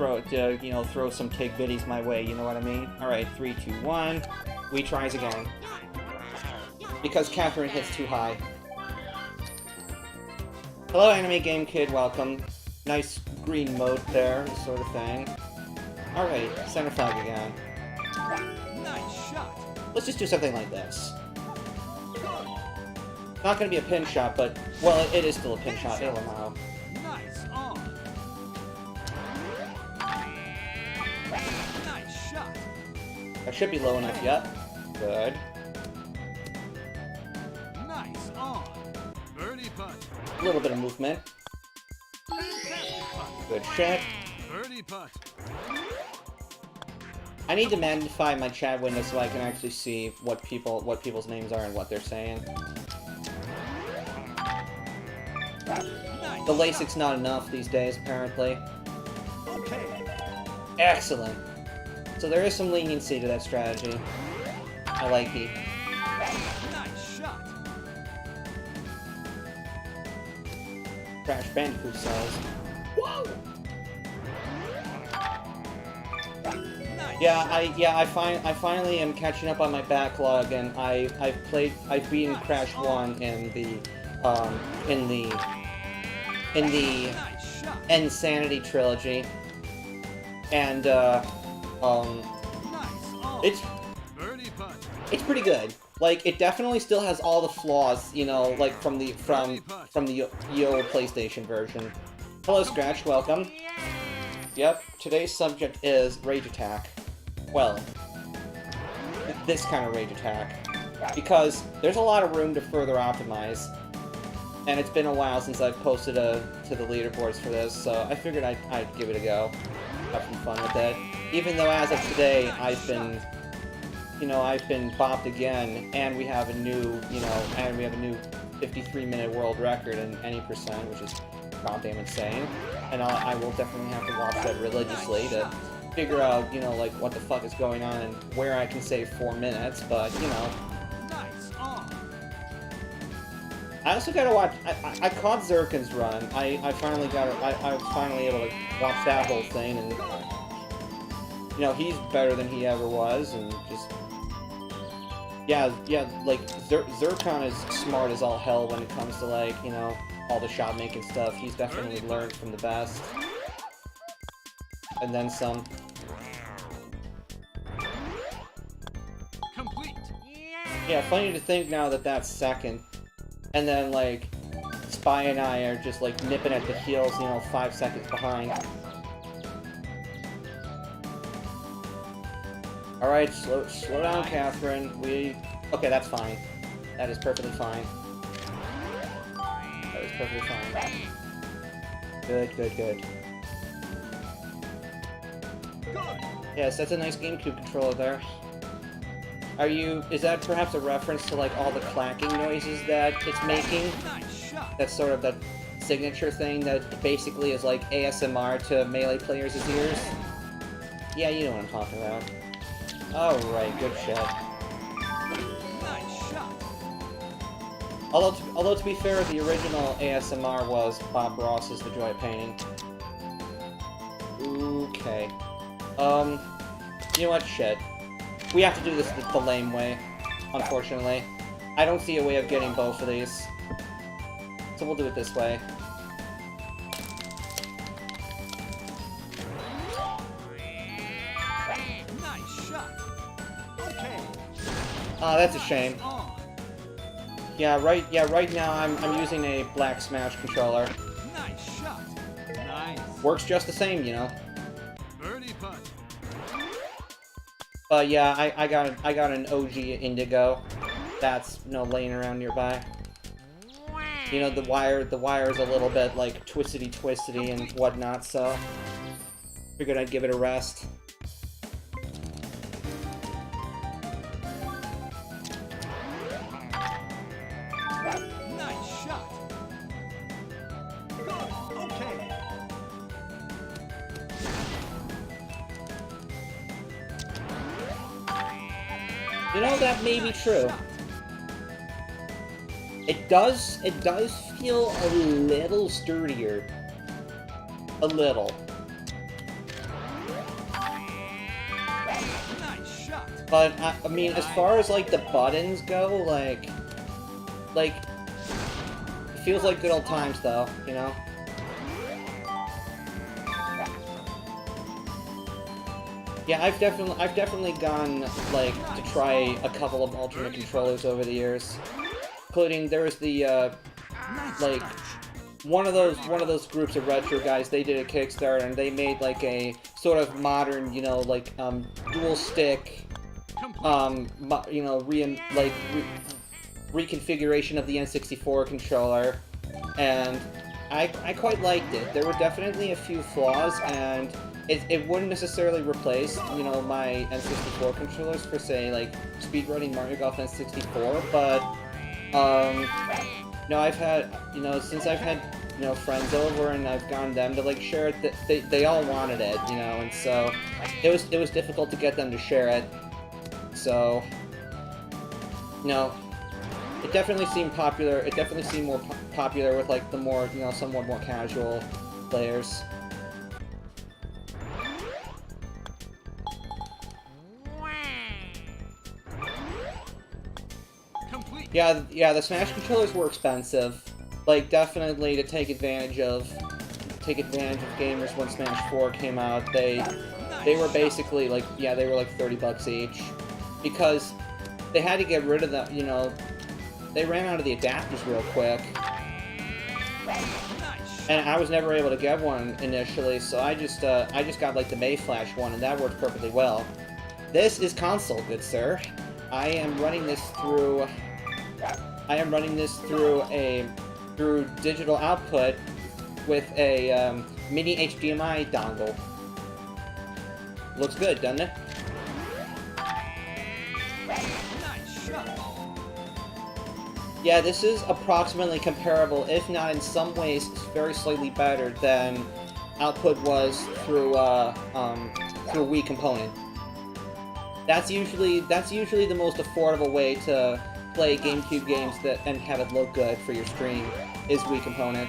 throw some take biddies my way. You know what I mean? All right, 3, 2, 1. We tries again because Catherine hits too high. Hello, Anime Game Kid. Welcome. Nice green moat there, sort of thing. All right, center flag again. Nice shot. Let's just do something like this. Not gonna be a pin shot, but well, it is still a pin shot. It'll allow. Nice on. Nice shot. That should be low enough. Yep. Good. Nice on. Birdie putt. A little bit of movement. Fantastic putt. Good shit. Birdie putt. I need to magnify my chat window so I can actually see what people's names are and what they're saying. Nice The LASIK's not enough these days, apparently. Okay. Excellent. So there is some leniency to that strategy. I like it. Nice shot. Crash Bandicoot says. Whoa! Nice I finally am catching up on my backlog, and I've beaten Crash 1 in the Nice shot. Insanity trilogy, and Nice on. Birdie putt. it's pretty good. Like, it definitely still has all the flaws, you know, like from the old PlayStation version. Hello, Scratch. Welcome. Yep. Today's subject is rage attack. Well, this kind of rage attack, because there's a lot of room to further optimize, and it's been a while since I've posted to the leaderboards for this, so I figured I'd give it a go, have some fun with it. Even though as of today I've been bopped again, and we have a new 53-minute world record in any percent, which is goddamn insane. And I will definitely have to watch that religiously to figure out, like, what the fuck is going on and where I can save 4 minutes, but, Nice on. I also gotta watch, I caught Zirkin's run. I was finally able to watch that whole thing, and, he's better than he ever was, and just, yeah, like, Zircon is smart as all hell when it comes to, like, all the shot-making stuff. He's definitely learned from the best. And then some. Complete. Yeah, funny to think now that that's second. And then, like, Spy and I are just, like, nipping at the heels, 5 seconds behind. Alright, slow down, Catherine. Okay, that's fine. That is perfectly fine. That is perfectly fine. Good. Yes, that's a nice GameCube controller there. Is that perhaps a reference to, like, all the clacking noises that it's making? Nice shot. That's sort of that signature thing that basically is like ASMR to Melee players' ears? Yeah, you know what I'm talking about. Alright, good shit. Nice shot. Although to be fair, the original ASMR was Bob Ross's The Joy of Painting. Okay. You know what? Shit. We have to do this the lame way, unfortunately. I don't see a way of getting both of these. So we'll do it this way. Nice shot. Okay. Ah, that's a shame. On. Yeah, right now I'm using a Black Smash controller. Nice shot. Nice. Works just the same, Birdie putt. But yeah, I got an OG Indigo that's laying around nearby. The wire is a little bit like twisty and whatnot, so figured I'd give it a rest. Nice shot. Good. Okay. That may be true. It does feel a little sturdier. A little. But, I mean, as far as, like, the buttons go, like, it feels like good old times, though, you know? Yeah, I've definitely gone, like, to try a couple of alternate controllers over the years. Including, there was the, like, one of those groups of retro guys, they did a Kickstarter, and they made, like, a sort of modern, you know, like, dual stick, you know, reconfiguration of the N64 controller, and I quite liked it. There were definitely a few flaws, and it wouldn't necessarily replace, you know, my N64 controllers for, say, like, speedrunning Mario Golf N64, but, no, I've had, you know, since I've had, you know, friends over and I've gotten them to, like, share it, they all wanted it, you know, and so it was difficult to get them to share it, so, you know, it definitely seemed popular, it definitely seemed more popular with, like, the more, you know, somewhat more casual players. Yeah, the Smash controllers were expensive. Like, definitely to take advantage of gamers when Smash 4 came out. They were basically like, yeah, they were like $30 each, because they had to get rid of them. You know, they ran out of the adapters real quick, and I was never able to get one initially. So I just got like the Mayflash one, and that worked perfectly well. This is console, good sir. I am running this through through digital output with a mini HDMI dongle. Looks good, doesn't it? Yeah, this is approximately comparable, if not in some ways very slightly better than output was through through Wii component. That's usually the most affordable way to play GameCube games and have it look good for your stream, is Wii component.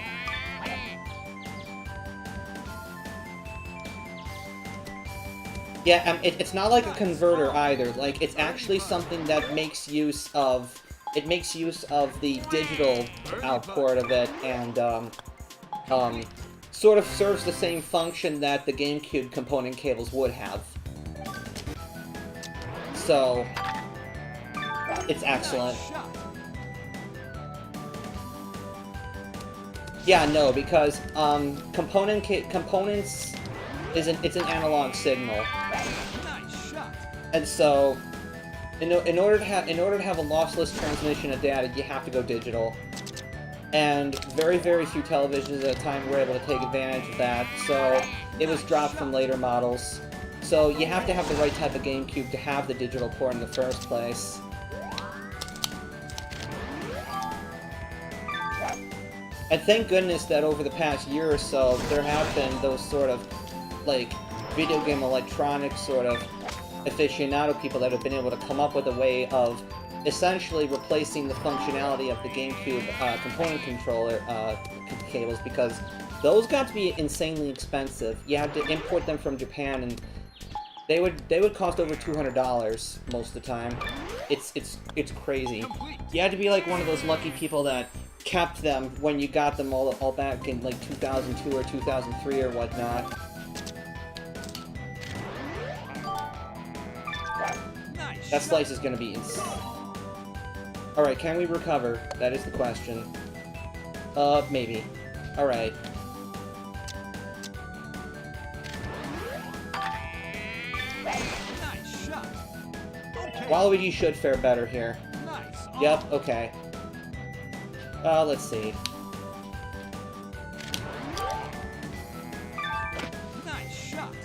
Yeah, it's not like a converter either. Like, it's actually something that makes use of the digital output of it, and sort of serves the same function that the GameCube component cables would have. So, it's excellent. Yeah, no, because components it's an analog signal, and so in order to have a lossless transmission of data, you have to go digital. And very, very few televisions at the time were able to take advantage of that, so it was dropped from later models. So you have to have the right type of GameCube to have the digital port in the first place. And thank goodness that over the past year or so, there have been those sort of, like, video game electronics sort of aficionado people that have been able to come up with a way of essentially replacing the functionality of the GameCube component controller cables, because those got to be insanely expensive. You had to import them from Japan, and they would cost over $200 most of the time. It's crazy. You had to be like one of those lucky people that kept them when you got them all back in like 2002 or 2003 or whatnot. That slice is gonna be insane. Alright, can we recover? That is the question. Maybe. Alright. Nice shot. Okay. Waluigi should fare better here. Nice. Yep, okay. Let's see. Nice shot.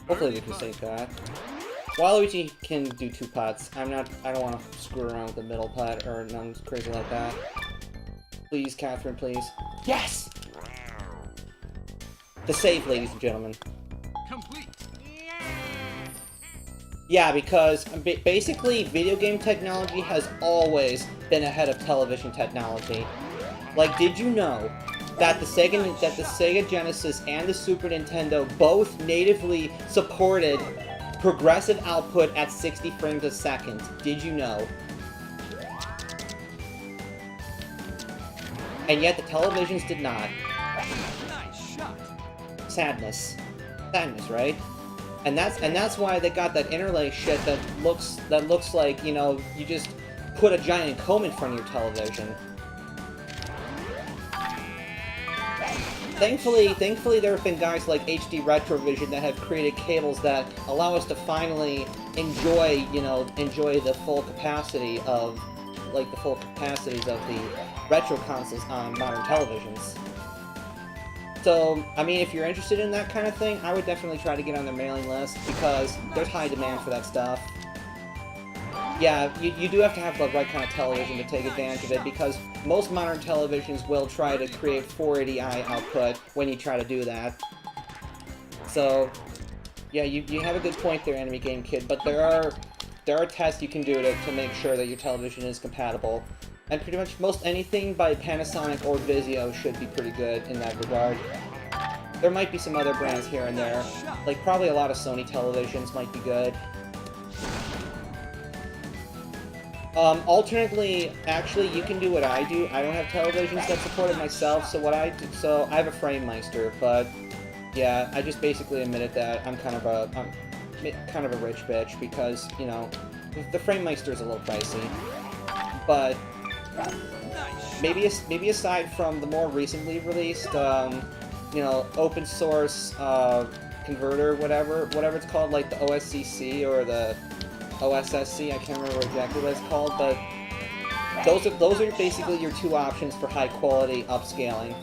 Hopefully we can save that. Waluigi can do two putts. I don't want to screw around with the middle putt or none crazy like that. Please, Catherine, please. Yes! The save, ladies and gentlemen. Complete. Yeah, because basically video game technology has always been ahead of television technology. Like, did you know that the Sega Genesis and the Super Nintendo both natively supported progressive output at 60 frames a second. Did you know? And yet the televisions did not. Nice shot. Sadness. Sadness, right? And that's why they got that interlay shit that looks like, you know, you just put a giant comb in front of your television. Thankfully there have been guys like HD Retrovision that have created cables that allow us to finally enjoy the full capacity of, like, the full capacities of the retro consoles on modern televisions. So, I mean, if you're interested in that kind of thing, I would definitely try to get on their mailing list, because there's high demand for that stuff. Yeah, you do have to have the right kind of television to take advantage of it, because most modern televisions will try to create 480i output when you try to do that. So, yeah, you have a good point there, Enemy Game Kid, but there are tests you can do to make sure that your television is compatible. And pretty much most anything by Panasonic or Vizio should be pretty good in that regard. There might be some other brands here and there. Like, probably a lot of Sony televisions might be good. Alternately, actually, you can do what I do. I don't have televisions that support it myself, so I have a FrameMeister, but yeah, I just basically admitted that I'm kind of a rich bitch, because, you know, the FrameMeister is a little pricey. But maybe aside from the more recently released, you know, open source converter, whatever it's called, like the OSCC or the OSSC, I can't remember exactly what it's called, but those are basically your two options for high quality upscaling.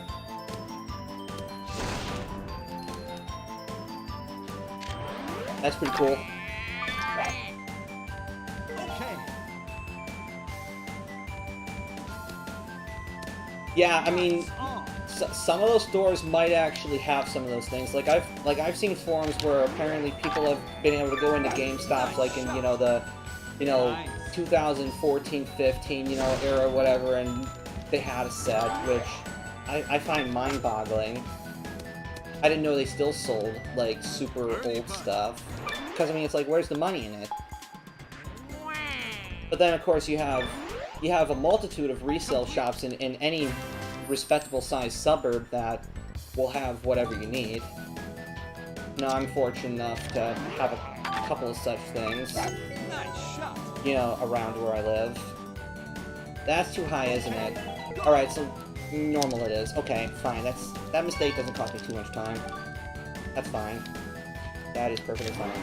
That's pretty cool. Okay. Yeah, I mean, some of those stores might actually have some of those things. Like I've seen forums where apparently people have been able to go into GameStops, like in, you know, the 2014, 15, you know, era, whatever, and they had a set, which I find mind-boggling. I didn't know they still sold, like, super old stuff. Because, I mean, it's like, where's the money in it? But then, of course, you have a multitude of resale shops in any respectable-sized suburb that will have whatever you need. Now, I'm fortunate enough to have a couple of such things, you know, around where I live. That's too high, isn't it? Alright, so normal it is. Okay, fine. That mistake doesn't cost me too much time. That's fine. That is perfectly fine.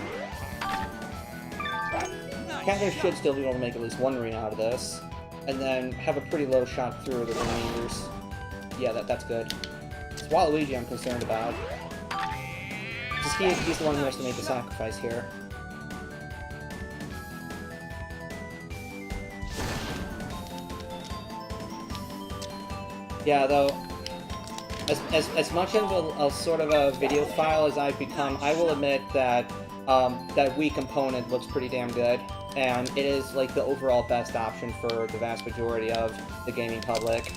Catherine should still be able to make at least one arena out of this, and then have a pretty low shot through the remainders. Yeah, that's good. It's Waluigi I'm concerned about. Because he's the one who has to make the sacrifice here. Yeah, though, as much of a sort of a videophile as I've become, I will admit that that Wii component looks pretty damn good, and it is like the overall best option for the vast majority of the gaming public,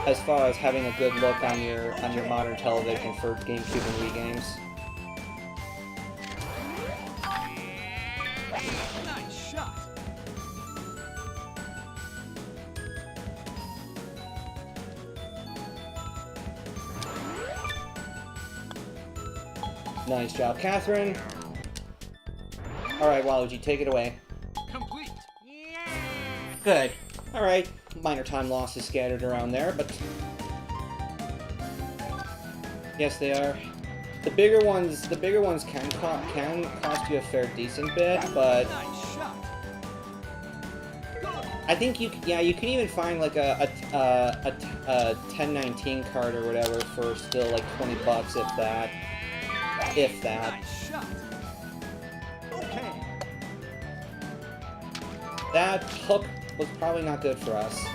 as far as having a good look on your modern television for GameCube and Wii games. Nice shot. Nice job, Catherine. Alright, Waluigi, take it away. Complete. Good. Alright, minor time losses scattered around there, but yes, they are. The bigger ones can cost you a fair decent bit, but Nice shot. I think you can even find like a 1019 card or whatever for still like $20, if that. If that. Nice shot. Okay. That hook was probably not good for us.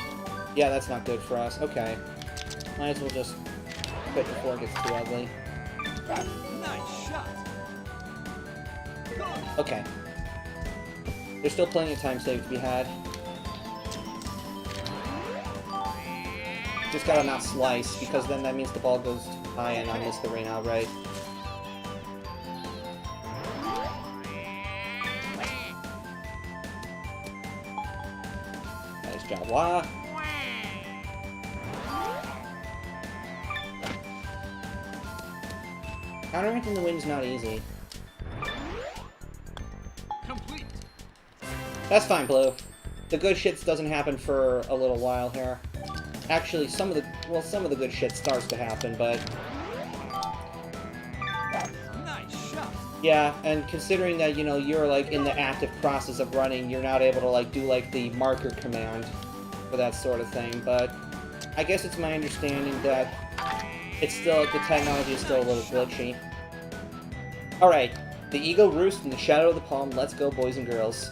Yeah, that's not good for us. Okay. Might as well just quit before it gets too ugly. Nice shot. Okay. There's still plenty of time save to be had. Just gotta not slice, because then that means the ball goes too high and I miss the rain outright. job. Wah. Counteracting the wind's not easy. Complete. That's fine, Blue. The good shit doesn't happen for a little while here. Actually, some of the good shit starts to happen, but... Nice shot. Yeah, and considering that, you know, you're, like, in the active process of running, you're not able to, like, do, like, the marker command for that sort of thing, but I guess it's my understanding that it's still, the technology is still a little glitchy. Alright, the eagle roost in the shadow of the palm. Let's go, boys and girls.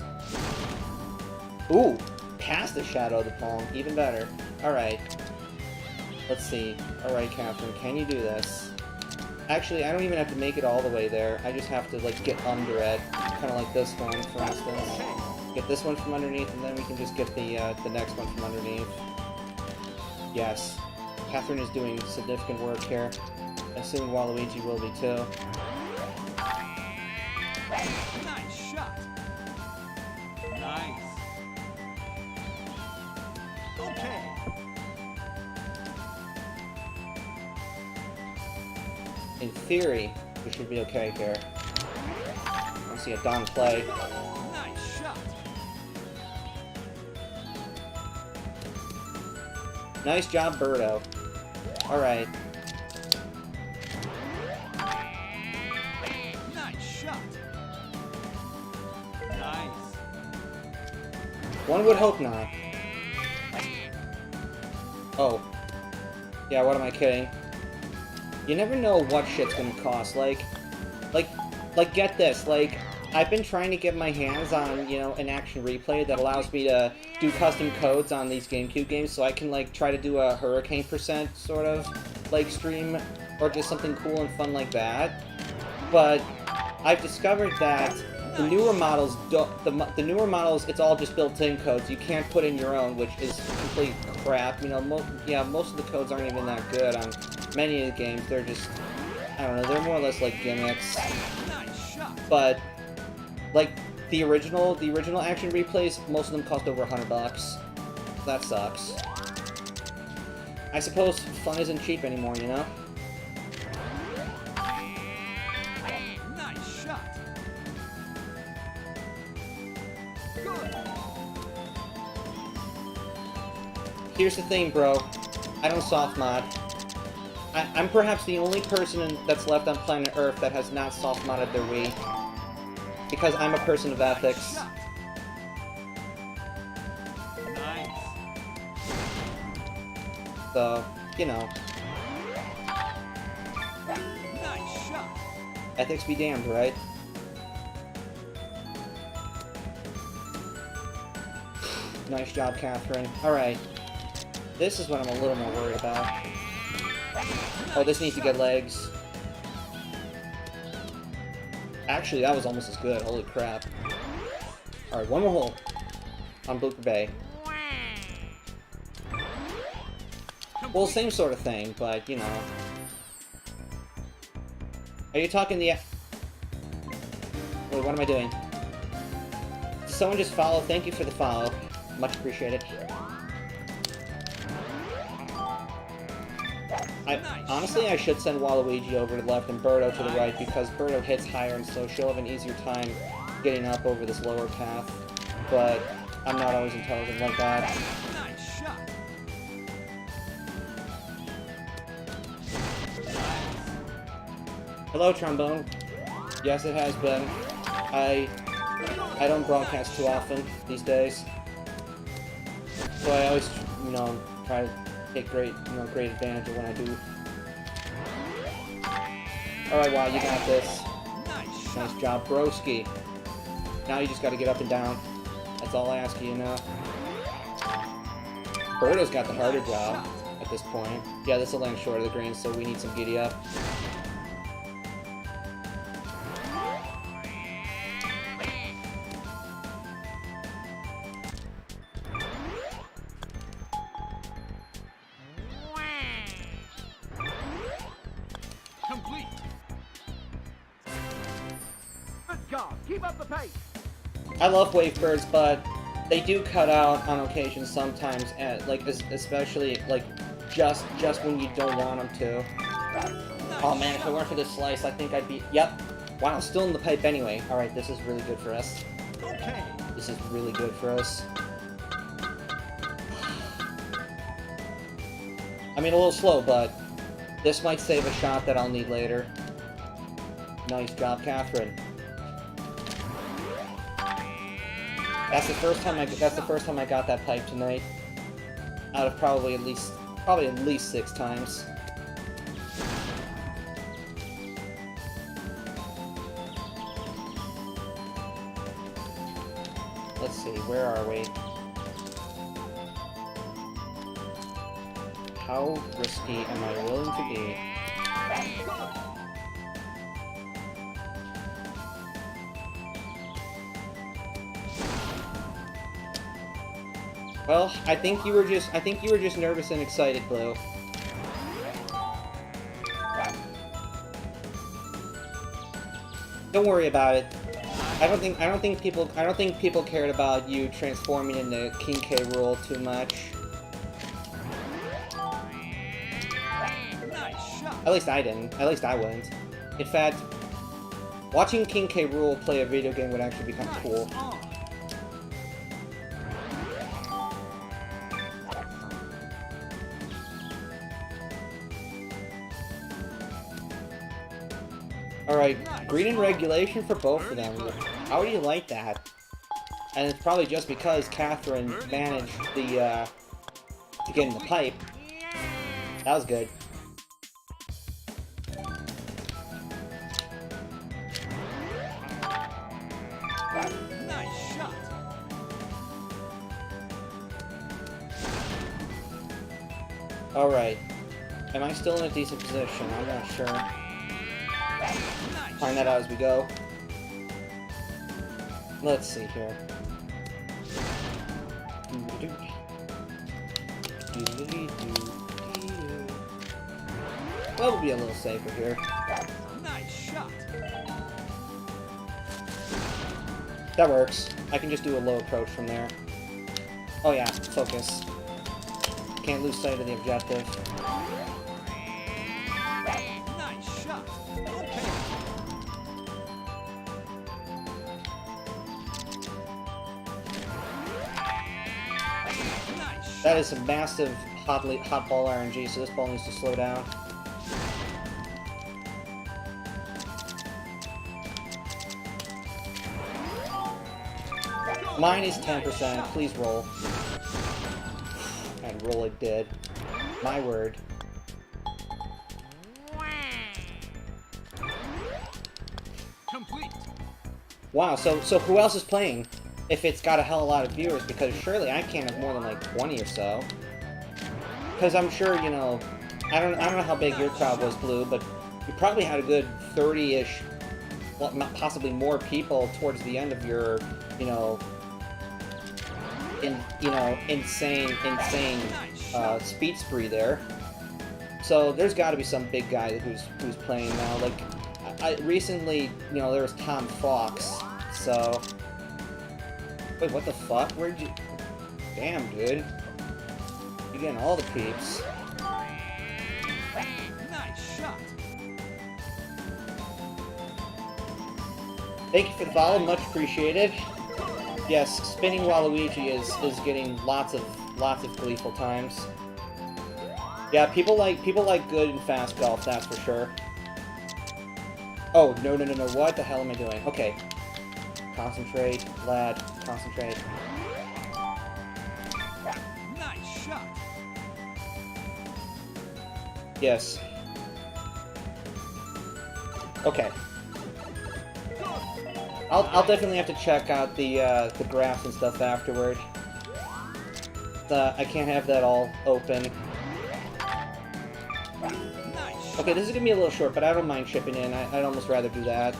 Ooh, past the shadow of the palm. Even better. Alright. Let's see. Alright, Catherine, can you do this? Actually, I don't even have to make it all the way there. I just have to, like, get under it. Kind of like this one, for instance. Get this one from underneath, and then we can just get the next one from underneath. Yes. Catherine is doing significant work here. And soon Waluigi will be, too. Nice shot. Nice. Okay. In theory, we should be okay here. I want to see a Don play. Nice shot. Nice job, Birdo. Alright. Nice shot. Nice. One would hope not. Oh. Yeah, what am I kidding? You never know what shit's gonna cost. Like, get this. Like, I've been trying to get my hands on, you know, an action replay that allows me to do custom codes on these GameCube games, so I can, like, try to do a Hurricane % sort of, like, stream, or just something cool and fun like that. But I've discovered that the newer models, the newer models, it's all just built-in codes. You can't put in your own, which is complete crap. You know, most of the codes aren't even that good on many of the games. They're just, I don't know, they're more or less like gimmicks. Nice shot. But, like, the original action replays, most of them cost over $100. That sucks. I suppose fun isn't cheap anymore, you know? Nice shot. Good. Here's the thing, bro. I don't soft mod. I'm perhaps the only person that's left on planet Earth that has not soft modded their Wii. Because I'm a person of ethics. Nice. So, you know. Nice shot. Ethics be damned, right? Nice job, Catherine. Alright. This is what I'm a little more worried about. Oh, this needs to get legs. Actually, that was almost as good. Holy crap. Alright, one more hole. On Booker Bay. Well, same sort of thing, but, you know. Are you talking the... Wait, what am I doing? Did someone just follow? Thank you for the follow. Much appreciated. Honestly, I should send Waluigi over to the left and Birdo to the right, because Birdo hits higher, and so she'll have an easier time getting up over this lower path. But I'm not always intelligent like that. Nice shot. Hello, Trombone. Yes, it has been. I don't broadcast too often these days, so I always, you know, try to take great advantage of when I do. Alright, wow, you got this. Nice job, broski. Now you just gotta get up and down. That's all I ask of you now. Birdo's got the harder job at this point. Yeah, this will land short of the green, so we need some giddy up. Complete. Good job. Keep up the pace. I love wave birds, but They do cut out on occasion sometimes, at, like especially like just when you don't want them to. Oh man, if it weren't for this slice, I think I'd be. Yep. Wow, still in the pipe anyway. All right, this is really good for us. Okay. This is really good for us. I mean, a little slow, but this might save a shot that I'll need later. Nice job, Catherine. That's the first time I got that pipe tonight. Out of probably at least 6 times. Let's see, where are we? How risky am I willing to be? Well, I think you were just nervous and excited, Blue. Don't worry about it. I don't think people cared about you transforming into King K. Rool too much. At least I didn't. At least I wouldn't. In fact, watching King K. Rool play a video game would actually be kind of cool. Alright, green and regulation for both of them. How do you like that? And it's probably just because Catherine managed to get in the pipe. That was good. Nice shot. Alright. Am I still in a decent position? I'm not sure. Find that out as we go. Let's see here. Well, we'll be a little safer here. Nice shot. That works. I can just do a low approach from there. Oh yeah, focus. Can't lose sight of the objective. Nice shot. Okay. Nice. That is some massive hot ball RNG, so this ball needs to slow down. Mine is 10%. Please roll. And roll it did. My word. Complete. Wow, so who else is playing? If it's got a hell of a lot of viewers, because surely I can't have more than like 20 or so. Because I'm sure, you know, I don't know how big your crowd was, Blue, but you probably had a good 30-ish, well, possibly more people towards the end of your, you know, insane speed spree there. So there's got to be some big guy who's playing now. Like, I recently, you know, there was Tom Fox. So, wait, what the fuck? Where'd you? Damn, dude, you're getting all the peeps. Nice shot. Thank you for the follow, much appreciated. Yes, spinning Waluigi is getting lots of gleeful times. Yeah, people like good and fast golf, that's for sure. Oh, no, what the hell am I doing? Okay. Concentrate, lad, concentrate. Nice shot. Yes. Okay. I'll definitely have to check out the graphs and stuff afterward. I can't have that all open. Nice. Okay, this is gonna be a little short, but I don't mind chipping in. I'd almost rather do that.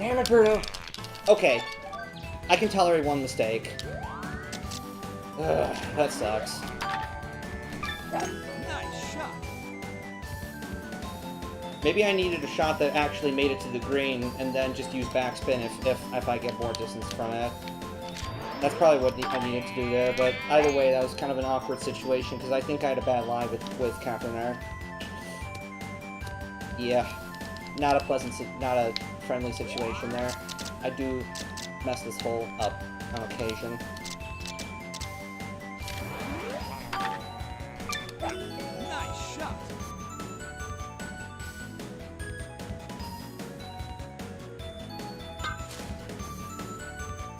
Damn it, Bruno. Okay. I can tolerate one mistake. Ugh, that sucks. Nice shot. Maybe I needed a shot that actually made it to the green, and then just use backspin if I get more distance from it. That's probably what I needed to do there, but either way, that was kind of an awkward situation, because I think I had a bad lie with Kaepernick. Yeah. Not a friendly situation there. I do mess this hole up on occasion. Nice shot.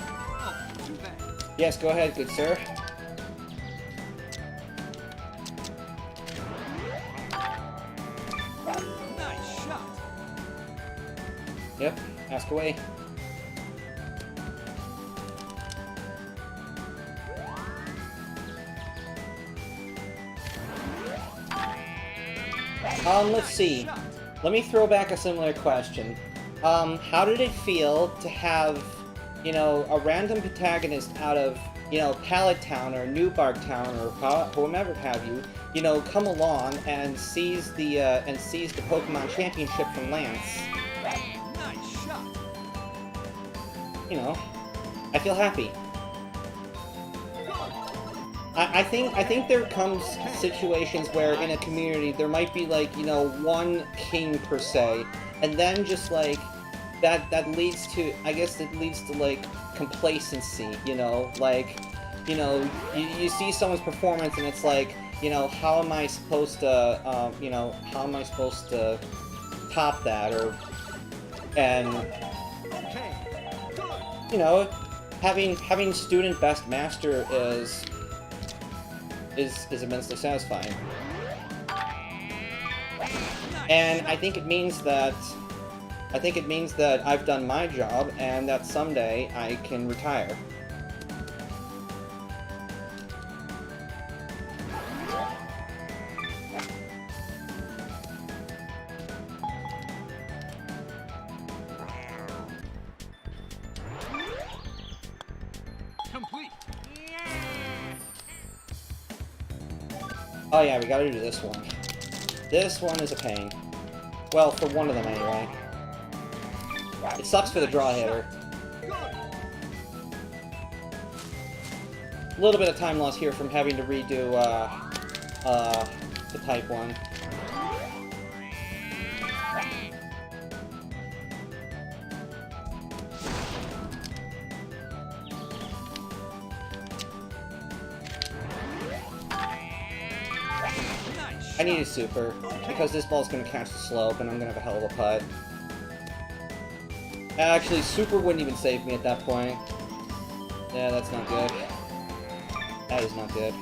Oh, too bad. Yes, go ahead, good sir. Nice shot. Yep, ask away. Let's see. Let me throw back a similar question. How did it feel to have, you know, a random protagonist out of, you know, Pallet Town or New Bark Town or whomever have you know, come along and seize the Pokemon Championship from Lance? Nice shot. You know, I feel happy. I think there comes situations where in a community there might be like, you know, one king per se, and then just like that leads to, I guess it leads to like complacency, you know, like, you know, you see someone's performance and it's like, you know, how am I supposed to, you know, how am I supposed to top that, and Okay. Good. you know, having student best master is immensely satisfying. And I think it means that I've done my job and that someday I can retire. Complete. Oh yeah, we gotta do this one. This one is a pain. Well, for one of them anyway. It sucks for the draw hitter. Good. A little bit of time loss here from having to redo the type 1. I need a super, because this ball's going to catch the slope, and I'm going to have a hell of a putt. Actually, super wouldn't even save me at that point. Yeah, that's not good. That is not good.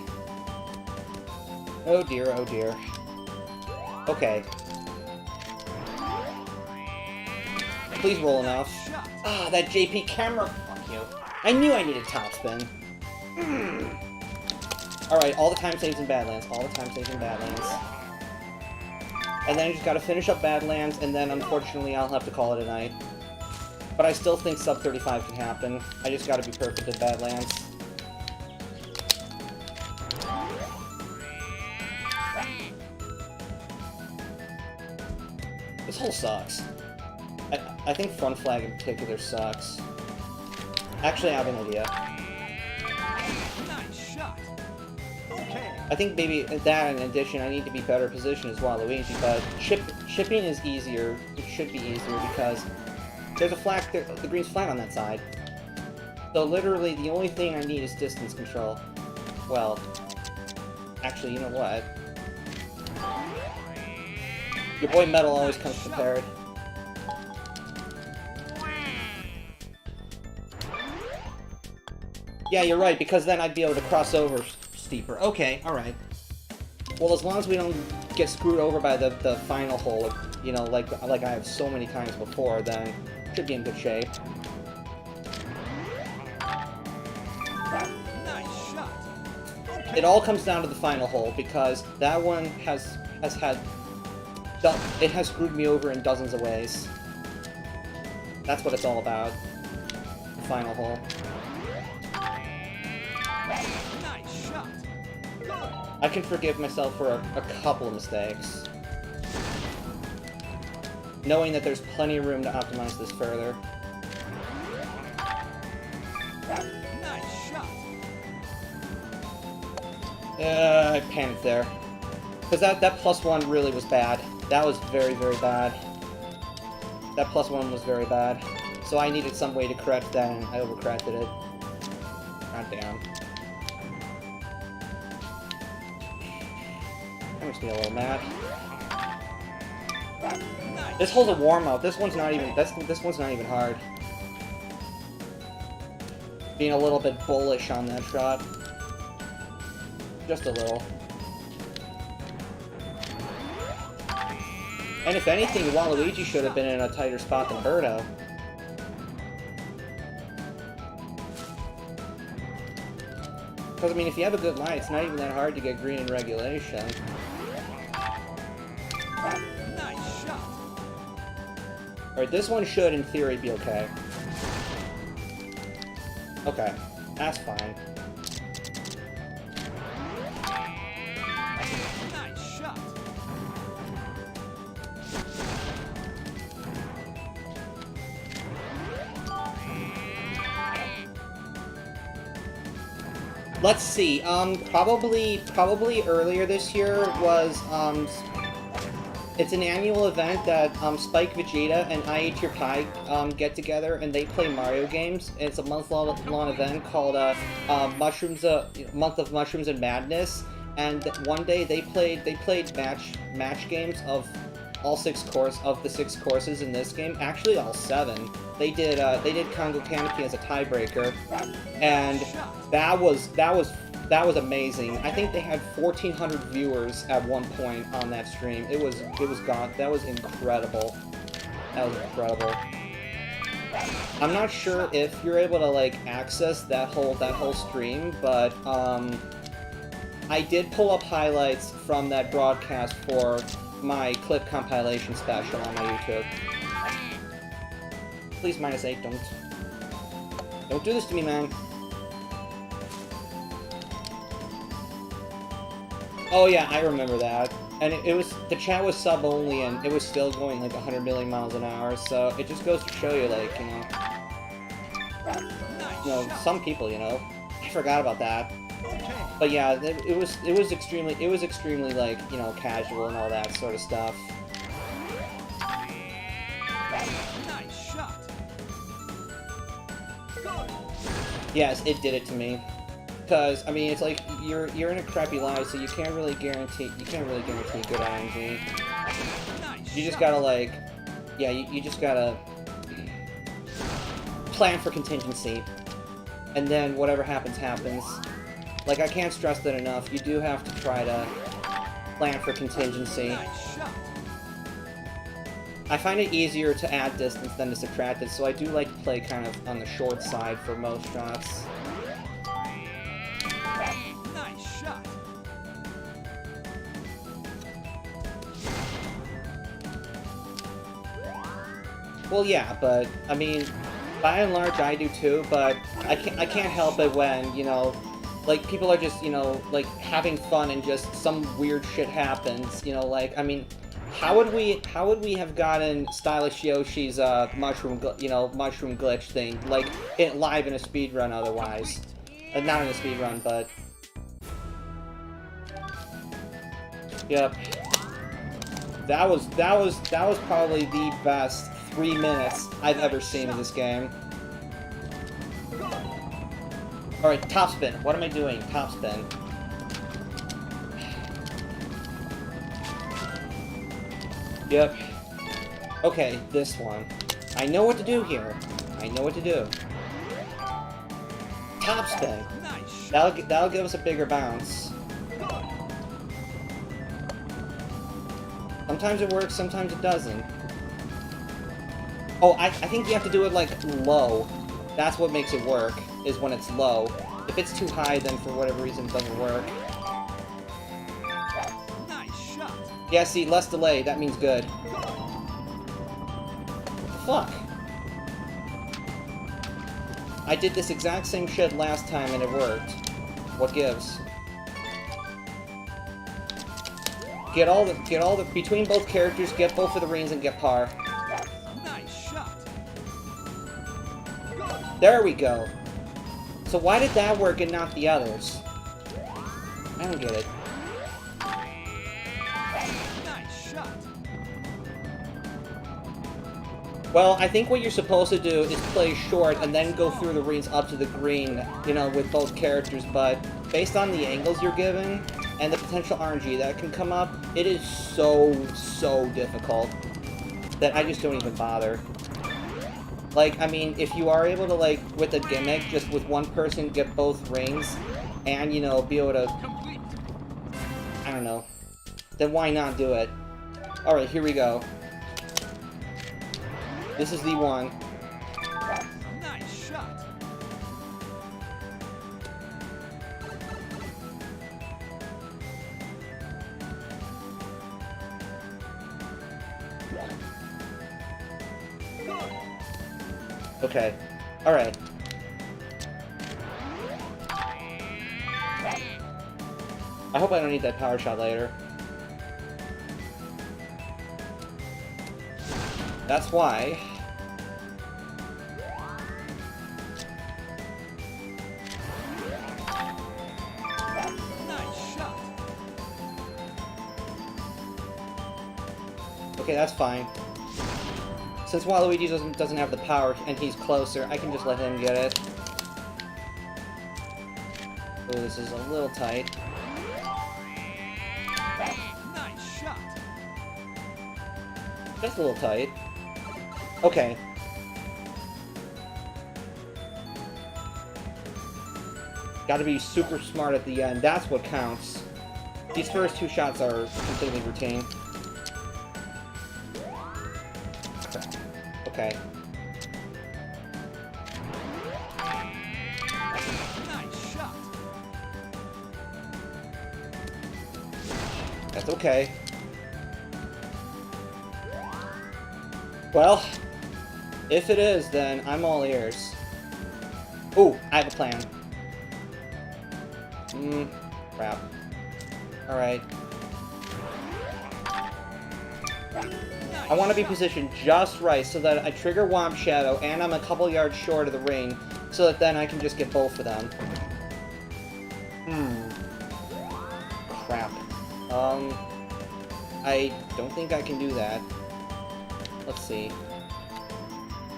Oh dear, oh dear. Okay. Please roll enough. Ah, that JP camera! Fuck you. I knew I needed topspin. Alright, all the time saves in Badlands. All the time saves in Badlands. And then I just gotta finish up Badlands, and then unfortunately I'll have to call it a night. But I still think sub 35 can happen. I just gotta be perfect at Badlands. This hole sucks. I think front flag in particular sucks. Actually, I have an idea. Nice shot. Okay. I think maybe that, in addition, I need to be better positioned as Waluigi, but chipping is easier. It should be easier because there's a flag, the green's flat on that side. So literally, the only thing I need is distance control. Well, actually, you know what? Your boy Metal always comes prepared. Yeah, you're right, because then I'd be able to cross over steeper. Okay, alright. Well, as long as we don't get screwed over by the final hole, you know, like I have so many times before, then should be in good shape. Nice shot. Okay. It all comes down to the final hole, because that one has screwed me over in dozens of ways. That's what it's all about. The final hole. Nice shot. Good. I can forgive myself for a couple of mistakes. Knowing that there's plenty of room to optimize this further. Nice shot. I panicked there. Because that +1 really was bad. That was very, very bad. That +1 was very bad. So I needed some way to correct that, and I overcorrected it. God damn. That makes me a little mad. This hole's a warm-up. This one's not even. This one's not even hard. Being a little bit bullish on that shot. Just a little. And if anything, Waluigi should have been in a tighter spot than Birdo. Because, I mean, if you have a good line, it's not even that hard to get green in regulation. Nice shot. Alright, this one should, in theory, be okay. Okay, that's fine. Nice shot. Let's see, probably earlier this year was, it's an annual event that, Spike, Vegeta, and I Ate Your Pie, get together, and they play Mario games. It's a month-long event called, Month of Mushrooms and Madness, and one day they played match games of all the 6 courses in this game, actually all 7. They did Congo Canopy as a tiebreaker, and that was amazing. I think they had 1,400 viewers at one point on that stream. It was gone. That was incredible. That was incredible. I'm not sure if you're able to like access that whole stream, but I did pull up highlights from that broadcast for my clip compilation special on my YouTube. Please, -8, don't do this to me, man. Oh yeah, I remember that. And it was, the chat was sub only, and it was still going like 100 million miles an hour, so it just goes to show you, like, you know, some people, you know, I forgot about that. But yeah, it was extremely like, you know, casual and all that sort of stuff. Nice shot. Good. Yes, it did it to me. Because I mean, it's like you're in a crappy line, so you can't really guarantee good RNG. You just gotta like, yeah, you just gotta plan for contingency, and then whatever happens happens. Like, I can't stress that enough. You do have to try to plan for contingency. I find it easier to add distance than to subtract it, so I do like to play kind of on the short side for most shots. Nice shot. Well, yeah, but I mean, by and large, I do too. But I can't help it when, you know, like, people are just, you know, like, having fun and just some weird shit happens. You know, like, I mean, how would we have gotten Stylish Yoshi's mushroom glitch thing like live in a speedrun otherwise? Not in a speedrun, but yep. That was probably the best 3 minutes I've ever seen in this game. Alright, top spin. What am I doing? Top spin. Yep. Okay, this one. I know what to do here. I know what to do. Top spin. That'll give us a bigger bounce. Sometimes it works, sometimes it doesn't. Oh, I think you have to do it, like, low. That's what makes it work, is when it's low. If it's too high, then for whatever reason it doesn't work. Nice shot. Yeah, see, less delay, that means good. Fuck. I did this exact same shit last time and it worked. What gives? Get all the between both characters, get both of the rings and get par. Nice shot. There we go. So why did that work and not the others? I don't get it. Nice shot. Well, I think what you're supposed to do is play short and then go through the rings up to the green, you know, with both characters, but based on the angles you're given and the potential RNG that can come up, it is so difficult that I just don't even bother. Like, I mean, if you are able to, like, with a gimmick, just with one person get both rings and, you know, be able to, Complete. I don't know, then why not do it? Alright, here we go. This is the one. Nice shot. Okay. Alright. I hope I don't need that power shot later. That's why. Nice shot. Okay, that's fine. Since Waluigi doesn't have the power and he's closer, I can just let him get it. Oh, this is a little tight. Nice shot. Just a little tight. Okay. Gotta be super smart at the end. That's what counts. These first two shots are completely routine. Okay. Nice shot. That's okay. Well, if it is, then I'm all ears. Ooh, I have a plan. Crap. Alright. I want to be positioned just right so that I trigger Womp Shadow and I'm a couple yards short of the ring so that then I can just get both of them. Crap. I don't think I can do that. Let's see.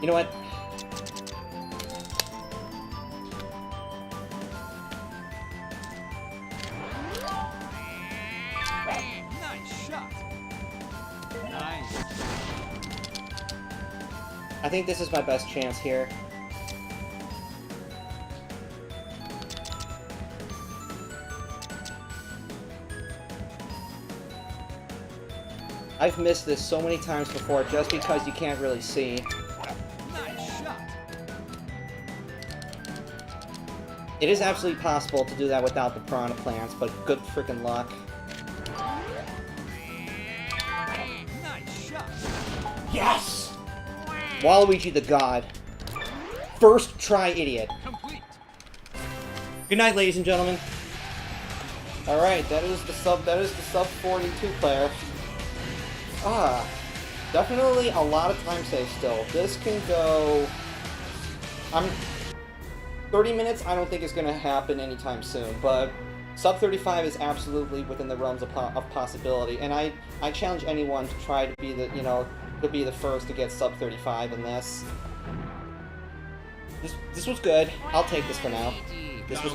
You know what? Nice shot. Nice. I think this is my best chance here. I've missed this so many times before just because you can't really see. Nice shot. It is absolutely possible to do that without the piranha plants, but good freaking luck. Nice shot. Yes! Waluigi the God. First try, idiot. Complete. Good night, ladies and gentlemen. Alright, that is the sub 42 player. Definitely a lot of time save still. This can go... 30 minutes I don't think is going to happen anytime soon, but sub 35 is absolutely within the realms of possibility, and I challenge anyone to try to be the, you know, to be the first to get sub 35 in this. This was good. I'll take this for now. This was